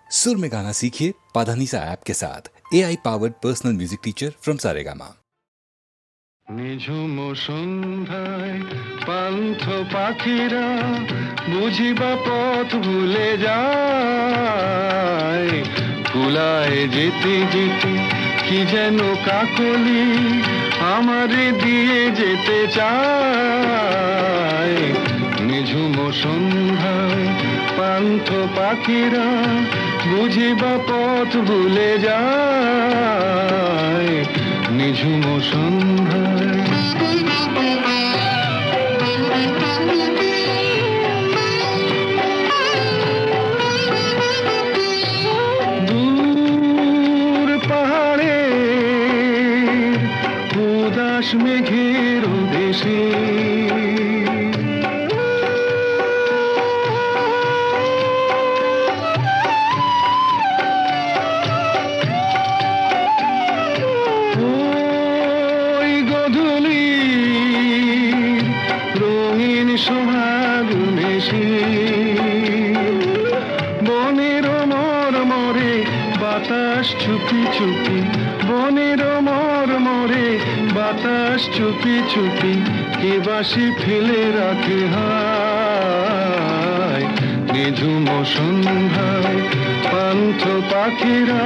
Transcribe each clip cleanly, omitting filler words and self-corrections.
सुर में गाना सीखिए पाधानीसा ऐप के साथ AI powered personal music teacher from Saregama. নিঝুম সন্ধ্যায় পান্থ পাখিরা বুঝিবা পথ ভুলে যায়, কুলায় যেতে যেতে কি যেন কাকলি আমারে দিয়ে যেতে চায়। নিঝুম সন্ধ্যায় পান্থ পাখিরা বুঝিবা পথ ভুলে যায়, নিঝুম সন্ধ্যায়। দূর পাহাড়ে উদাস মেঘের দেশে বনের মরমরে বাতাস চুপি চুপি, বনের মরমরে বাতাস চুপি চুপি কে বাসি ফেলে রাখে হায়। নিঝুম সন্ধ্যায় পান্থ পাখিরা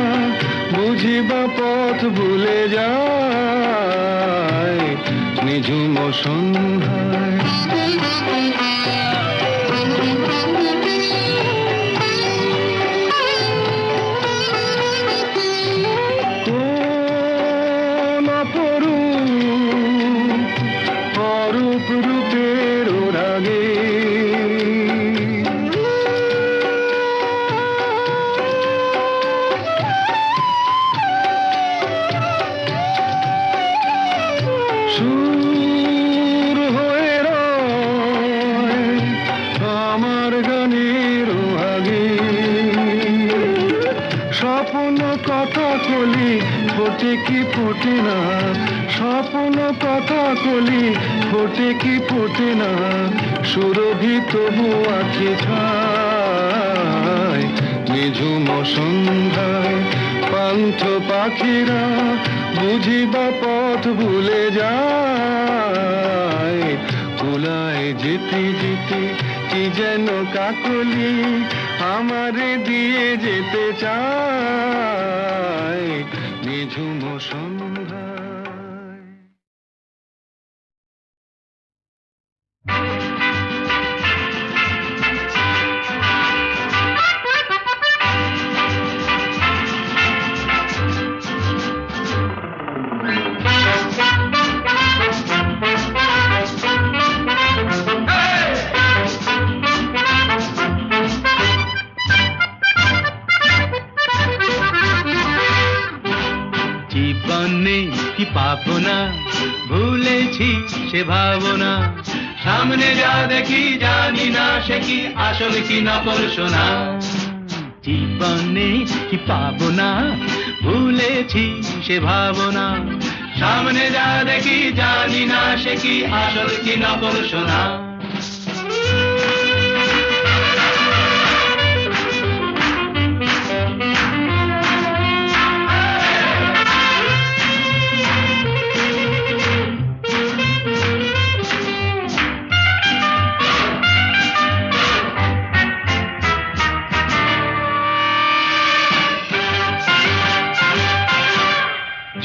বুঝিবা পথ ভুলে যায়, নিঝুম সন্ধ্যায়। অরূপ রূপের রাগে সুর হয়ে রয় আমার গানের আগে। স্বপ্ন কথা কলি ফোটে কি ফোটে না, স্বপ্ন কথা কলি ফোটে কি ফোটে না, সুরভি তবু আঁখি ছায়। নিঝুম সন্ধ্যায় পান্থ পাখিরা বুঝিবা পথ ভুলে যায়, কুলায় যেতে যেতে কি যেন কাকলি আমারে দিয়ে যেতে চায়, নিঝুম সন্ধ্যায়। জীবনে কি পাবো না, ভুলেছি সে ভাবনা, সামনে যা দেখি জানি না সে কি আসল কি নকল সোনা। জীবনে কি পাবো না, ভুলেছি সে ভাবনা, সামনে যা দেখি জানি না সে কি আসল কি নকল সোনা।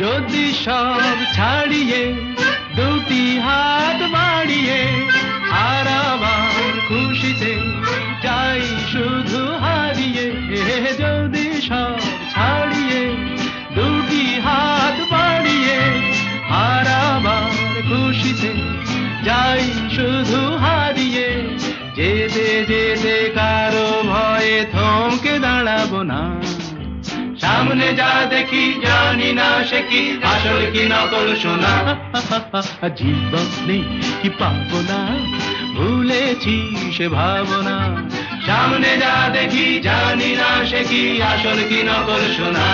যদি সব ছাড়িয়ে দুটি হাত বাড়িয়ে আর আবার খুশিতে যাই শুধু হারিয়ে, যদি সব ছাড়িয়ে দুটি হাত বাড়িয়ে আর আবার খুশিতে যাই শুধু হারিয়ে, যেতে যেতে কারো ভয়ে থমকে দাঁড়াবো না, সামনে যা দেখি জানি না সে কি আসল কি নকল সোনা। জীবনে কি পাবো না, ভুলেছি সে ভাবনা, সামনে যা দেখি জানি না সে কি আসল কি নকল সোনা।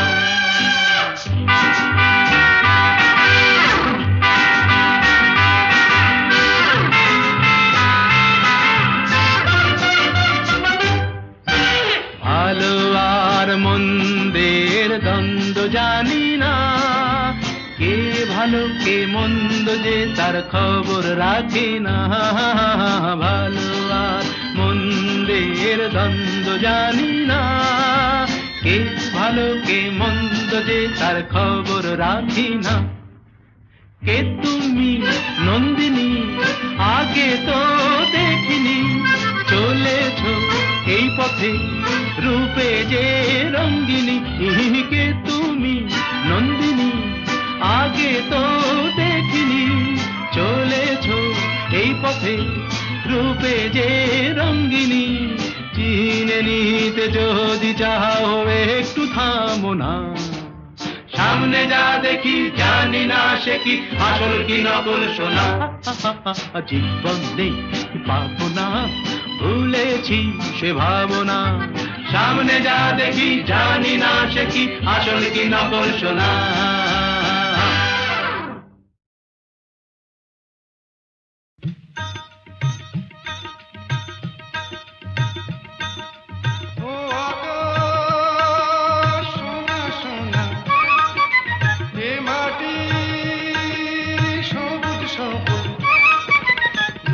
ভালো আর মন্দের দ্বন্দ্ব জানি না, কে ভালো কে মন্দ যে তার খবর রাখি না। ভালো আর মন্দের দ্বন্দ্ব জানি না, কে ভালো কে মন্দ যে তার খবর রাখি না। কে তুমি নন্দিনী আগে তো দেখিনি, চলেছ এই পথে রূপে যে রঙ্গিনী। কে তুমি নন্দিনী আগে তো দেখিনি, চলেছ এই পথে রূপে যে রঙ্গিনী। চিনে নিতে যদি চাও একটু থামো না, সামনে যা দেখি জানি না সে কি আসল কি নকল সোনা। জীবন নেই পাবো না, ভুলেছি সে ভাবনা, সামনে যা দেখি জানি না সে কি আসল কি নকল সোনা।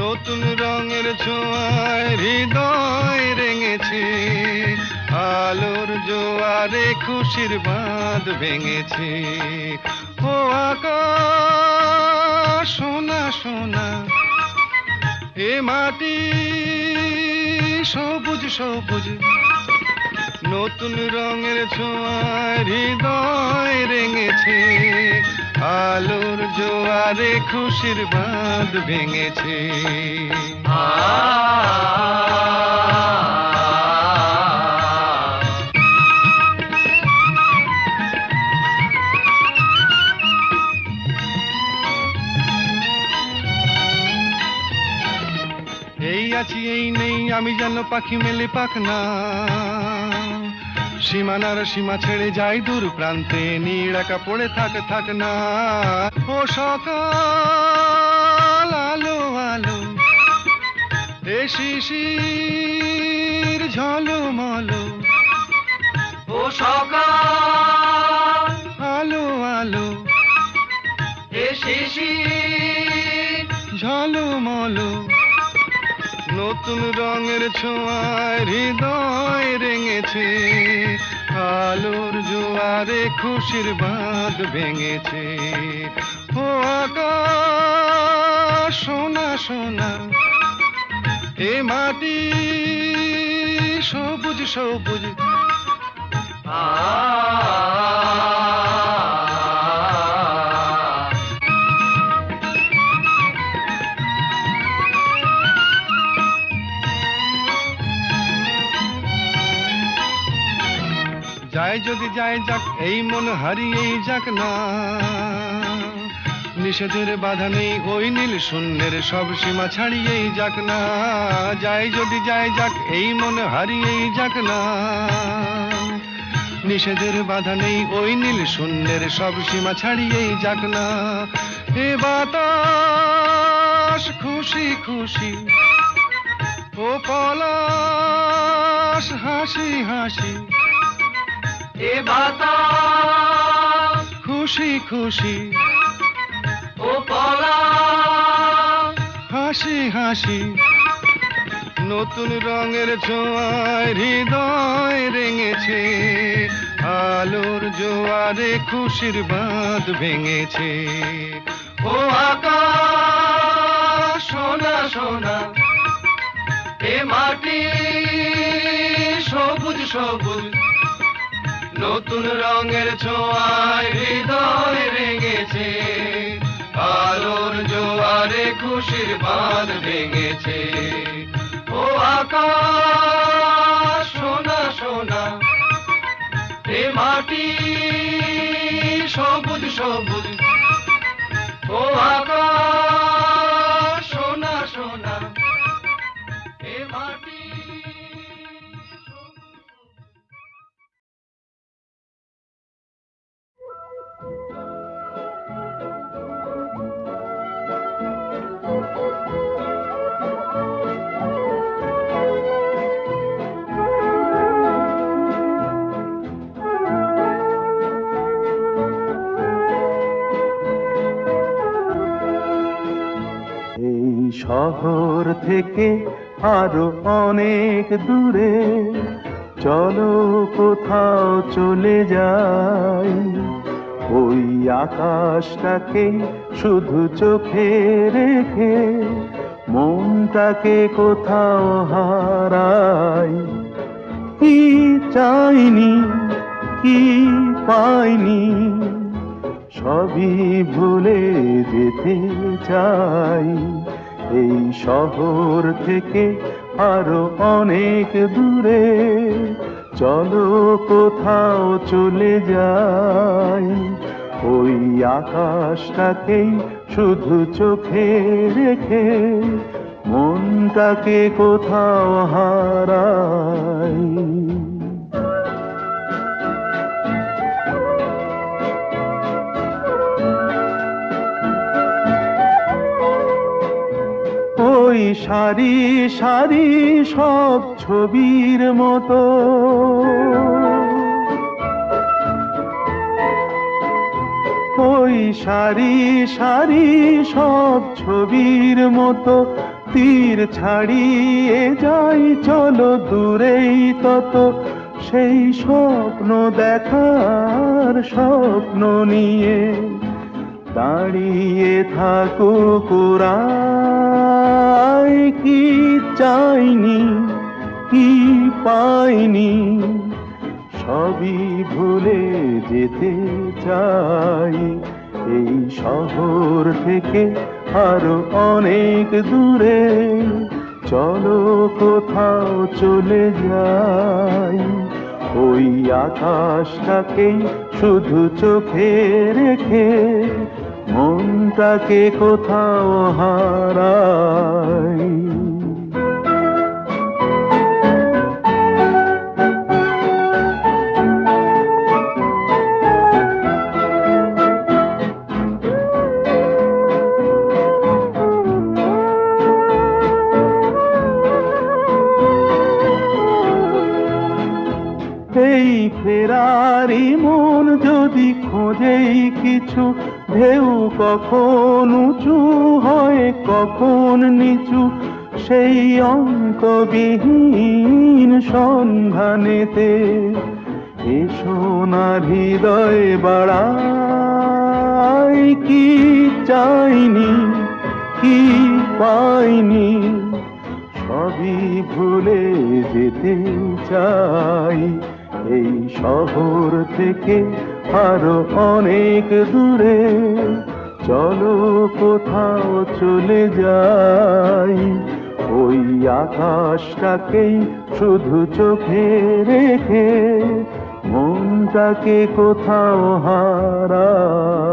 নতুন রঙের ছোঁয়ায় হৃদয় রেঙেছে, আলোর জোয়ারে খুশির বাঁধ ভেঙেছে। ও আকাশ সোনা সোনা, এ মাটি সবুজ সবুজ। নতুন রঙের ছোঁয়ায় হৃদয় রেঙেছে, আলোর জোয়ারে খুশির বাঁধ ভেঙেছে। এই আছি এই নেই আমি যেন পাখি মেলে পাখনা, সীমানার সীমা ছেড়ে যাই দূর প্রান্তে, নীড়াকা পড়ে থাক না। ও সকাল আলো আলো, এ শিশির ঝলমলো। ও সকাল আলো আলো, এ শিশির ঝলমলো। নতুন রঙের ছোঁয়ায় হৃদয় রেঙেছে, আলোর জোয়ারে খুশির বাঁধ ভেঙেছে। ও আকাশ সোনা সোনা, এ মাটি সবুজ সবুজ। যায় যদি যায় যাক এই মন হারিয়েই যাক না, নিষেধের বাধা নেই ওই নীল শূন্যের সব সীমা ছাড়িয়েই যাক না। যায় যদি যায় যাক এই মন হারিয়েই যাক না, নিষেধের বাধা নেই ওই নীল শূন্যের সব সীমা ছাড়িয়েই যাক না। এ বাতাস খুশি খুশি, ও পলাশ হাসি হাসি। এ বাতাস খুশি খুশি, ও পলাশ হাসি হাসি। নতুন রঙের ছোঁয়ায় হৃদয় রেঙেছে, আলোর জোয়ারে খুশির বাঁধ ভেঙেছে। ও আকাশ সোনা সোনা, এ মাটি সবুজ সবুজ। নতুন রঙের ছোঁয়ায় হৃদয় রেঙেছে, আলোর জোয়ারে খুশির বাঁধ ভেঙেছে। ও আকাশ সোনা সোনা, এ মাটি সবুজ সবুজ। ও আকাশ সোনা সোনা, এ মাটি শহর থেকে আরো অনেক দূরে, চলো কোথাও চলে যাই। ওই আকাশটাকে শুধু চোখে রেখে মনটাকে কোথাও হারাই। কি চাইনি, কি পাইনি, সবই ভুলে যেতে চাই। এই শহর থেকে আরো অনেক দূরে, চলো কোথাও চলে যাই। ওই আকাশটাকেই শুধু চোখে রেখে মনটাকে কোথাও হারাই। ওই সারি সারি সব ছবির মতো, ওই সারি সারি সব ছবির মতো তীর ছাড়িয়ে যাই, চলো দূরেই তত সেই স্বপ্ন দেখার স্বপ্ন নিয়ে দাঁড়িয়ে থাকুক ওরাই। কি চাইনি, কি পাইনি, সবই ভুলে যেতে চাই। এই শহর থেকে আরো অনেক দূরে, চলো কোথাও চলে যাই। ওই আকাশটাকেই শুধু চোখে রেখে মনটাকে কোথাও হারাই। এই ফেরারি মন যদি খোঁজেই কিছু, ঢেউ কখন উঁচু হয় কখন নিচু, সেই অঙ্কবিহীন সন্ধানেতে এসো না হৃদয় বাড়াই। কি চাইনি, কি পাইনি, সবই ভুলে যেতে চাই। এই শহর থেকে আরো অনেক দূরে, চলো কোথাও চলে যাই। ওই আকাশটাকেই শুধু চোখে রেখে মনটাকে কোথাও হারাই।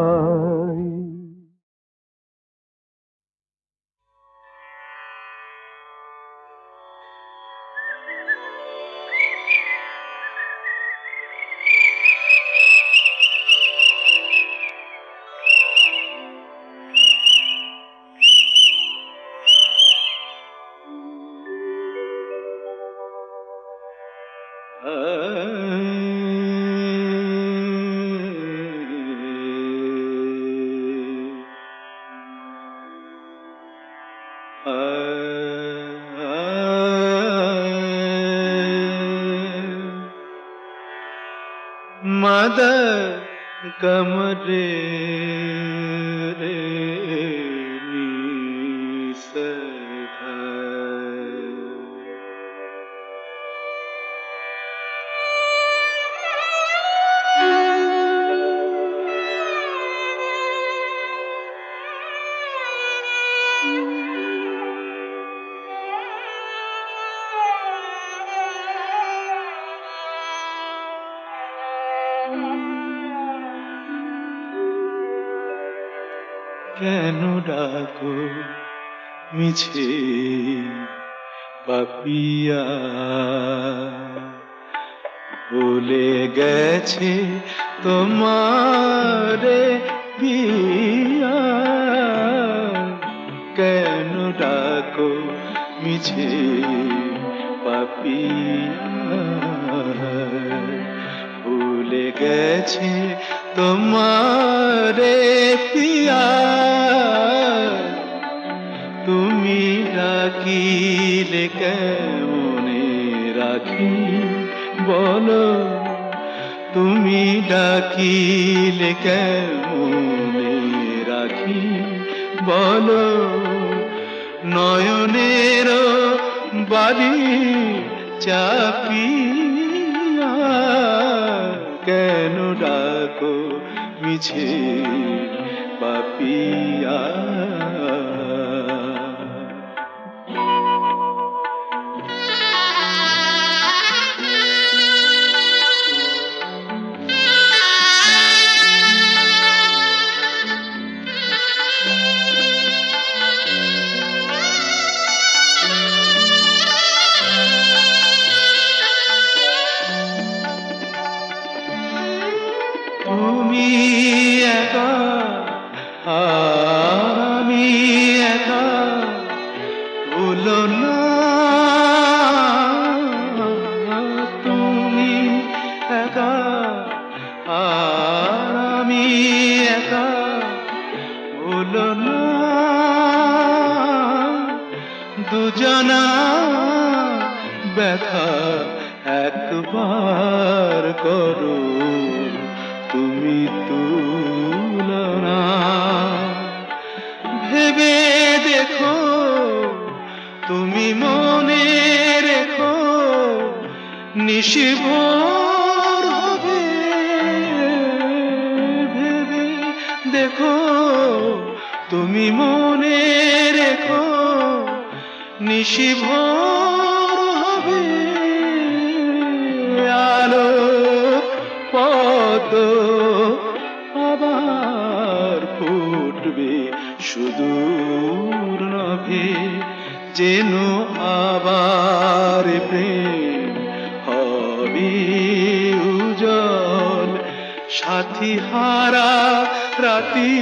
मद कमरे रे কেন ডাকো মিছে পাপিয়া, ভুলে গেছে তোমারে বিয়া। কেন ডাকো মিছে পাপিয়া, ভুলে গেছে তোমারে পিয়া। তুমি তুমি ডাকিলে কেমনে রাখি বলো, নয়নের বাড়ি চাপিয়া কেন ডাকো মিছে পাপিয়া। তুমি একা আমি একা, ভুলো না তুমি একা আমি একা, ভুলো না দুজনা ব্যথা একবার করো তুমি তুলনা। ভেবে দেখো তুমি মনে রেখো, নিশিভোর হবে। ভেবে দেখো তুমি মনে রেখো, নিশিভোর হবে। আলো পদ আবার ফুটবে সুদূর নভে, যেন আবার প্রেম হবে উজ্জ্বল। সাথী হারা রাতি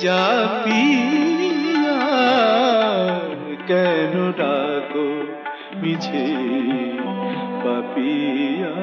জাপিয়া কেন ডাকো মিছে পাপিয়া।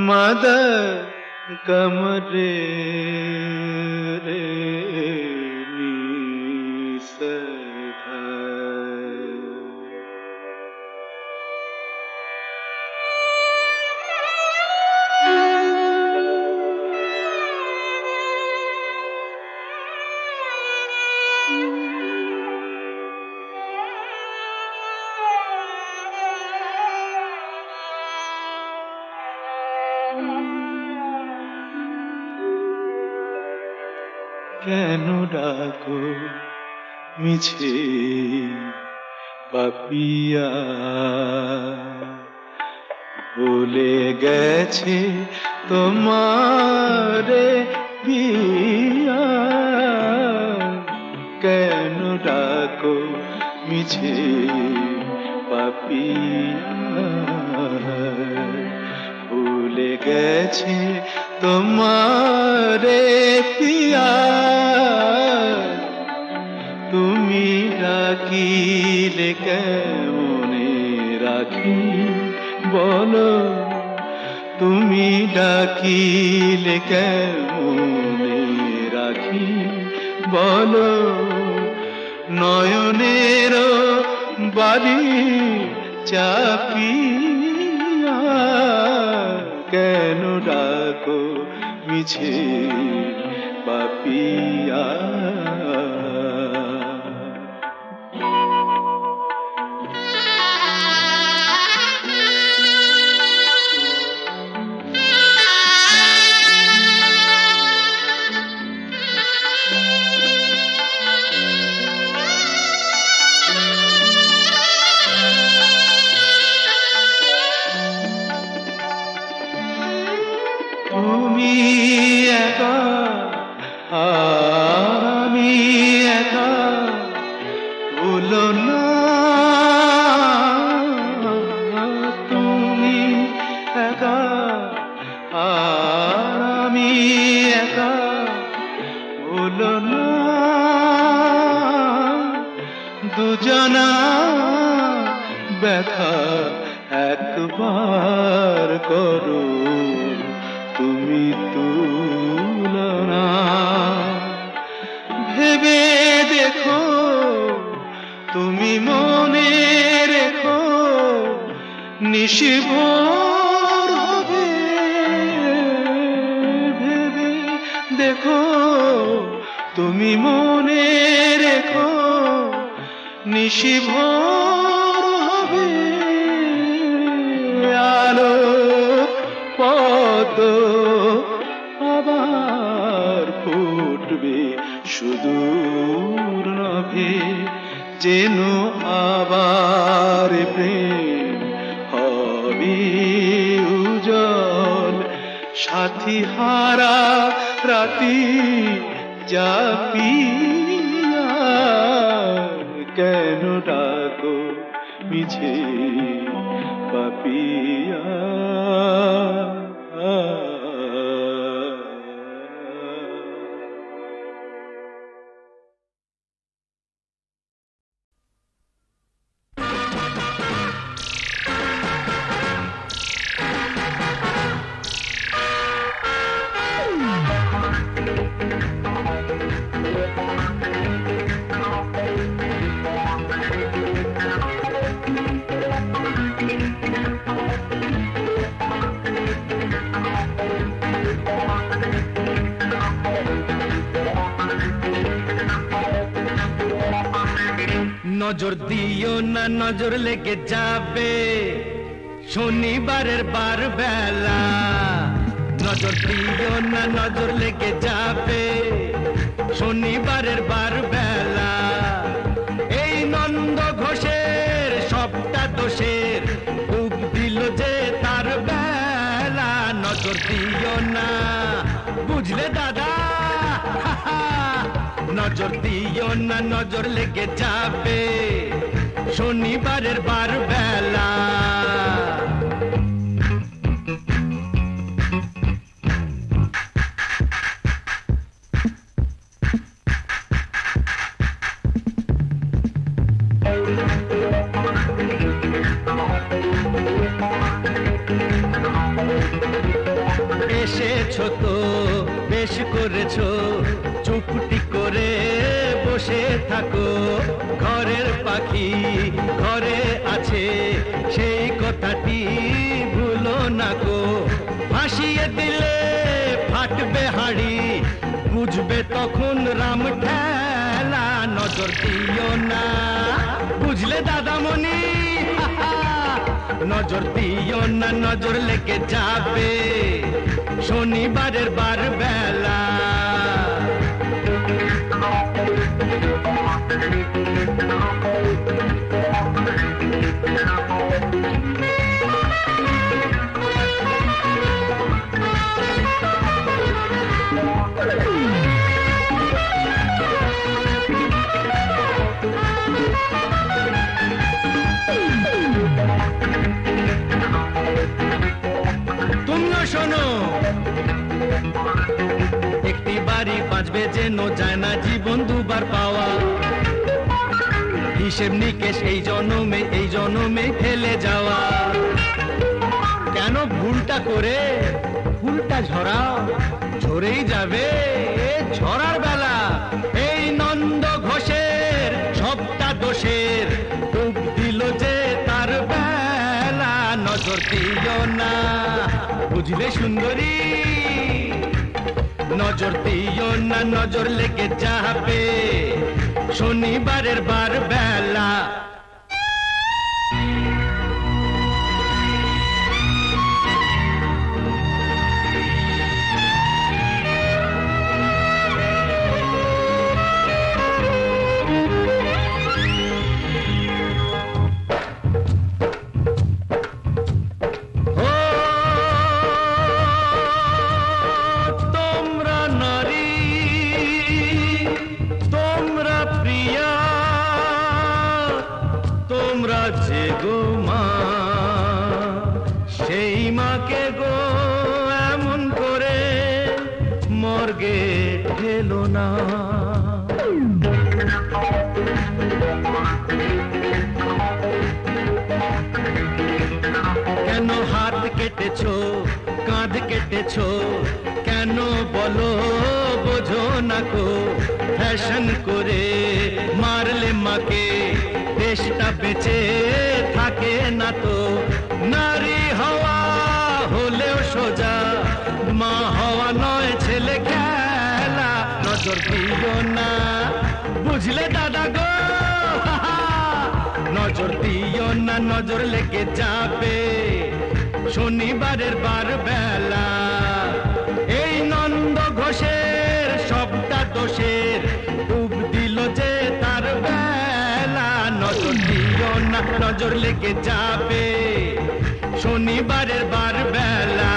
मदर कमरे रे কেন ডাকো মিছে পাপিয়া। ভুলে গেছে তোমারে পিয়া, কেন ডাকো মিছে পাপিয়া। ভুলে গেছে তোমারে পিয়া, তুমি ডাকিলে কেমনে রাখি বলো, তুমি ডাকিলে কেমনে রাখি বলো। নয়নের বাড়ি চাপিয়া কেন ডাকো মিছে পাপিয়া। না ব্যথা একবার করো তুমি তুলনা ভেবে দেখো তুমি মনে রেখো নিশিভোর হবে ভেবে দেখো তুমি মনে রেখো নিশিভোর হবে আলো পদ্ম আবার ফুটবে সুদূর নভে যেন আবার প্রেম হবে উজ্জ্বল সাথী হারা রাতি জাপিয়া কেন ডাকো মিছে পাপিয়া নজর দিও না নজর লেগে যাবে শনিবারের বার বেলা নজর দিও না নজর লেগে যাবে শনিবারের বার বেলা এই নন্দ ঘোষের সবটা দোষের উপ দিল যে তার বেলা নজর দিও না বুঝলে দাদা নজর দিও না নজর লেগে যাবে শনিবারের বার বেলা এসেছো তো বেশ করেছো চুপটি করে বসে থাকো ঘরের পাখি ঘরে আছে সেই কথাটি ভুলো না গো ভাসিয়ে দিলে ফাটবে হাড়ি বুঝবে তখন রাম ঠেলা নজর দিও না বুঝলে দাদামণি নজর দিও না নজর লেগে যাবে শনিবারের বার বেলা তুমিও শোনো একটি বাড়ি বাঁচবে যেন যায় না জীবন দুবার পাওয়া হিসেব নিকেশ এই জনমে ফেলে যাওয়া কেন ভুলটা করে ফুলটা ঝরাও ঝরেই যাবে ঝরার বেলা এই নন্দ ঘোষের সবটা দোষের ডুব দিল যে তার বেলা নজর দিও না বুঝলে সুন্দরী নজর দিও না নজর লেগে যাবে শনিবারের বার বেলা যে গো মা সেই মাকে গো এমন করে মর্গে ঠেলো না কেন হাত কেটেছো, কাঁধ কেটেছো, কেন বলো বোঝো না কো? ফ্যাশন করে মারলে মাকে, দেশটা বেঁচে থাকে না তো। নারী হওয়া হলেও সোজা, মা হওয়া নয় ছেলে খেলা। নজর দিও না, বুঝলে দাদা গো, নজর দিও না, নজর লেগে যাবে শনিবারের বার বেলা। এই নন্দ ঘোষের সবটা দোষের, ডুব দিল যে তার বেলা। নজর দিও না, নজর লেগে যাবে শনিবারের বার বেলা।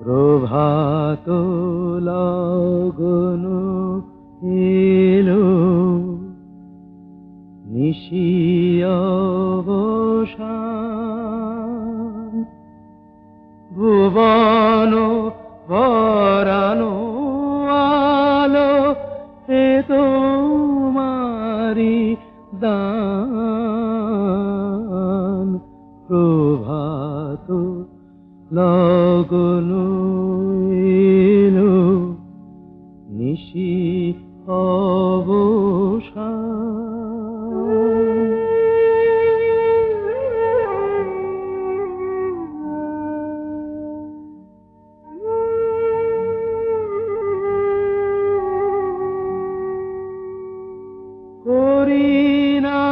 প্রভাত লগন এলো, নিশি অবসান, ভুবন ভরানো আলো, এ তোমারি দান। প্রভাত লগন এলো, নিশি অবসান। করি না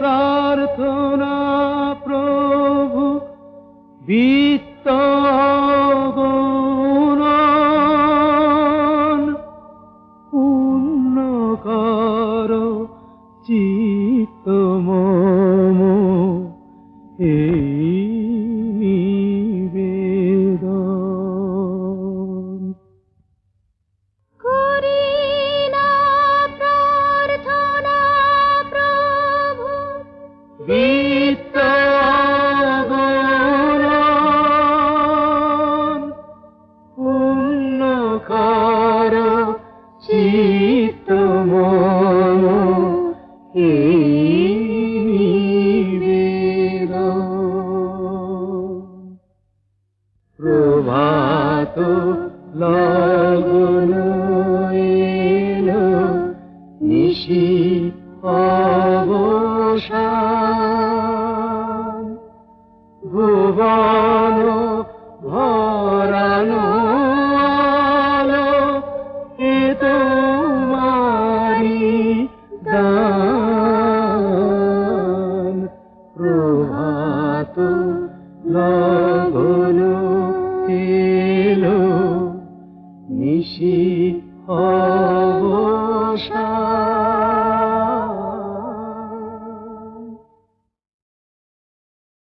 প্রার্থনা প্রভু, বিত্ত অগণন, পূর্ণ কর চিত্ত মম, এই নিবেদন। করি না প্রার্থনা প্রভু, বিত্ত অগণন, পূর্ণ কর চিত্ত মম, এই নিবেদন। প্রভাত লগন এলো, নিশি অবসান, ভুবন ভরানো আলো, এ তোমারি দান। প্রভাত লগন এলো, নিশি অবসান।